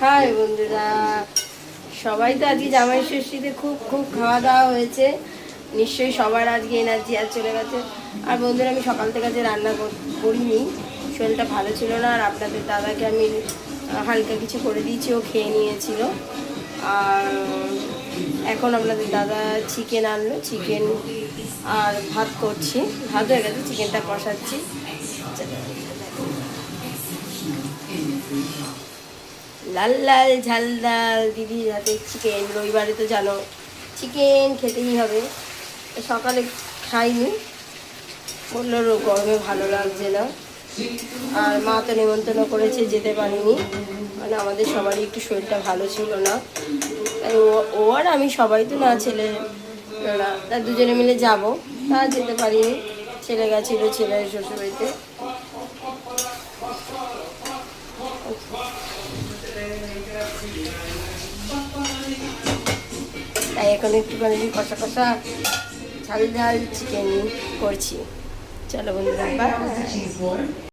High বন্ধুরা, সবাই তো আজকে জামাই ষষ্ঠীতে খুব খুব খাওয়া দাওয়া হয়েছে। নিশ্চয়ই সবার আজকে এনার্জি আর চলে গেছে। আর বন্ধুরা, আমি সকাল থেকে আজকে রান্না করিনি, শরীরটা ভালো ছিল না। আর আপনাদের দাদাকে আমি হালকা কিছু করে দিয়েছি, ও খেয়ে নিয়েছিল। আর এখন আপনাদের দাদা চিকেন আনলো, চিকেন আর ভাত করছি। ভাত হয়ে গেছে, চিকেনটা কষাচ্ছি। লাল লাল ঝাল ডাল দিদির হাতে চিকেন। রবিবারে তো জানো চিকেন খেতেই হবে। সকালে খাইনি, বললো গরমে ভালো লাগছে না। আর মা তো নেমন্তন্ন করেছে, যেতে পারিনি, মানে আমাদের সবারই একটু শরীরটা ভালো ছিল না। তাই ও আর আমি সবাই তো না, ছেলেরা তা দুজনে মিলে যাব, তা যেতে পারিনি। ছেলে গেছিলো ছেলের শ্বশুরবাড়িতে। তাই এখন একটুখানি কষা কষা ঝাল ঝাল চিকেন করছি। চলো বন্ধুরা।